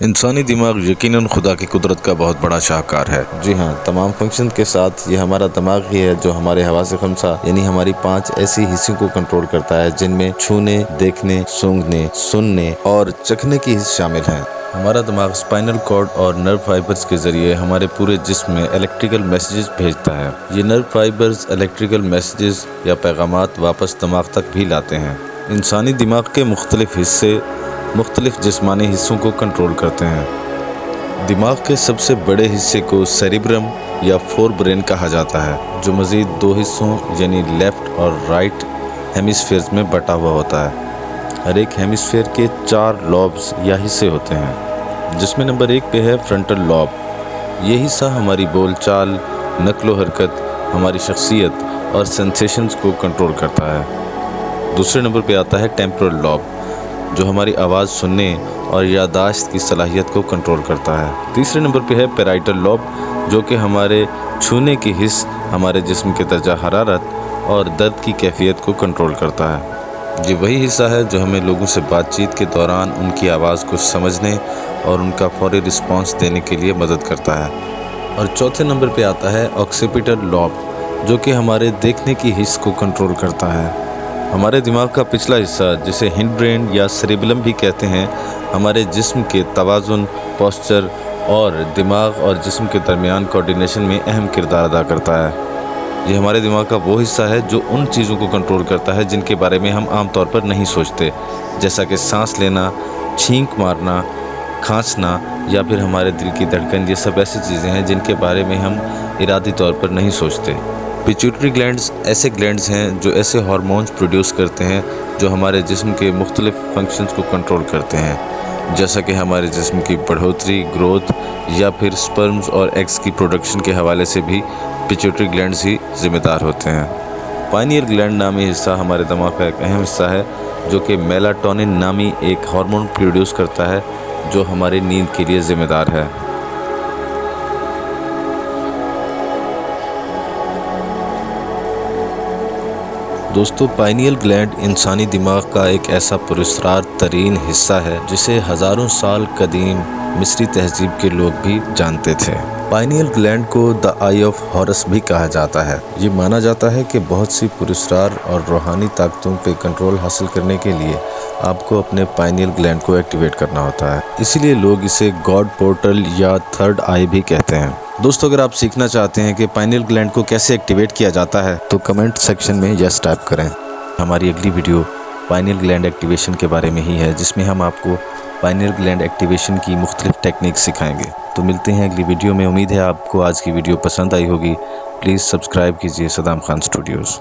انسانی دماغ یقیناً خدا کی قدرت کا بہت بڑا شاہکار ہے۔ جی ہاں، تمام فنکشن کے ساتھ یہ ہمارا دماغ ہی ہے جو ہمارے حواس خمسہ یعنی ہماری 5 ایسی حصوں کو کنٹرول کرتا ہے جن میں چھونے، دیکھنے، سونگھنے، سننے اور چکھنے کی حص شامل ہیں۔ ہمارا دماغ اسپائنل کارڈ اور نرو فائبرز کے ذریعے ہمارے پورے جسم میں الیکٹریکل میسیجز بھیجتا ہے۔ یہ نرو فائبرز الیکٹریکل میسیجز یا پیغامات واپس دماغ تک بھی لاتے ہیں۔ انسانی دماغ کے مختلف حصے مختلف جسمانی حصوں کو کنٹرول کرتے ہیں۔ دماغ کے سب سے بڑے حصے کو سیریبرم یا فور برین کہا جاتا ہے، جو مزید 2 حصوں یعنی لیفٹ اور رائٹ ہیمیسفیئرز میں بٹا ہوا ہوتا ہے۔ ہر ایک ہیمیسفیئر کے 4 لوبز یا حصے ہوتے ہیں، جس میں نمبر 1 پہ ہے فرنٹل لوب۔ یہ حصہ ہماری بول چال، نقل و حرکت، ہماری شخصیت اور سینسیشنز کو کنٹرول کرتا ہے۔ دوسرے نمبر پہ آتا ہے ٹیمپورل لوب، جو ہماری آواز سننے اور یادداشت کی صلاحیت کو کنٹرول کرتا ہے۔ تیسرے نمبر پہ ہے پیرائٹل لوب، جو کہ ہمارے چھونے کی حس، ہمارے جسم کے درجہ حرارت اور درد کی کیفیت کو کنٹرول کرتا ہے۔ یہ وہی حصہ ہے جو ہمیں لوگوں سے بات چیت کے دوران ان کی آواز کو سمجھنے اور ان کا فوری رسپانس دینے کے لیے مدد کرتا ہے۔ اور چوتھے نمبر پہ آتا ہے آکسیپیٹل لوب، جو کہ ہمارے دیکھنے کی حس کو کنٹرول کرتا ہے۔ ہمارے دماغ کا پچھلا حصہ، جسے ہنڈ برین یا سیریبلم بھی کہتے ہیں، ہمارے جسم کے توازن، پوسچر اور دماغ اور جسم کے درمیان کوارڈینیشن میں اہم کردار ادا کرتا ہے۔ یہ ہمارے دماغ کا وہ حصہ ہے جو ان چیزوں کو کنٹرول کرتا ہے جن کے بارے میں ہم عام طور پر نہیں سوچتے، جیسا کہ سانس لینا، چھینک مارنا، کھانسنا یا پھر ہمارے دل کی دھڑکن۔ یہ سب ایسی چیزیں ہیں جن کے بارے میں ہم ارادی طور پر نہیں سوچتے۔ پیچوٹری گلینڈز ایسے گلینڈز ہیں جو ایسے ہارمونز پروڈیوس کرتے ہیں جو ہمارے جسم کے مختلف فنکشنز کو کنٹرول کرتے ہیں، جیسا کہ ہمارے جسم کی بڑھوتری، گروتھ یا پھر سپرمز اور ایگز کی پروڈکشن کے حوالے سے بھی پیچوٹری گلینڈز ہی ذمہ دار ہوتے ہیں۔ پائنیئر گلینڈ نامی حصہ ہمارے دماغ کا ایک اہم حصہ ہے، جو کہ میلاٹونن نامی ایک ہارمون پروڈیوس کرتا ہے جو ہماری نیند کے لیے ذمہ دار ہے۔ دوستو، پائنیل گلینڈ انسانی دماغ کا ایک ایسا پراسرار ترین حصہ ہے جسے ہزاروں سال قدیم مصری تہذیب کے لوگ بھی جانتے تھے۔ پائنیل گلینڈ کو دی آئی آف ہارس بھی کہا جاتا ہے۔ یہ مانا جاتا ہے کہ بہت سی پراسرار اور روحانی طاقتوں پہ کنٹرول حاصل کرنے کے لیے آپ کو اپنے پائنیل گلینڈ کو ایکٹیویٹ کرنا ہوتا ہے، اسی لیے لوگ اسے گاڈ پورٹل یا تھرڈ آئی بھی کہتے ہیں۔ دوستو، اگر آپ سیکھنا چاہتے ہیں کہ پائنیل گلینڈ کو کیسے ایکٹیویٹ کیا جاتا ہے تو کمنٹ سیکشن میں یس ٹائپ کریں۔ ہماری اگلی ویڈیو پائنیل گلینڈ ایکٹیویشن کے بارے میں ہی ہے، جس میں ہم آپ کو پائنیل گلینڈ ایکٹیویشن کی مختلف ٹیکنیک سکھائیں گے۔ تو ملتے ہیں اگلی ویڈیو میں۔ امید ہے آپ کو آج کی ویڈیو پسند آئی ہوگی۔ پلیز سبسکرائب کیجیے صدام خان اسٹوڈیوز۔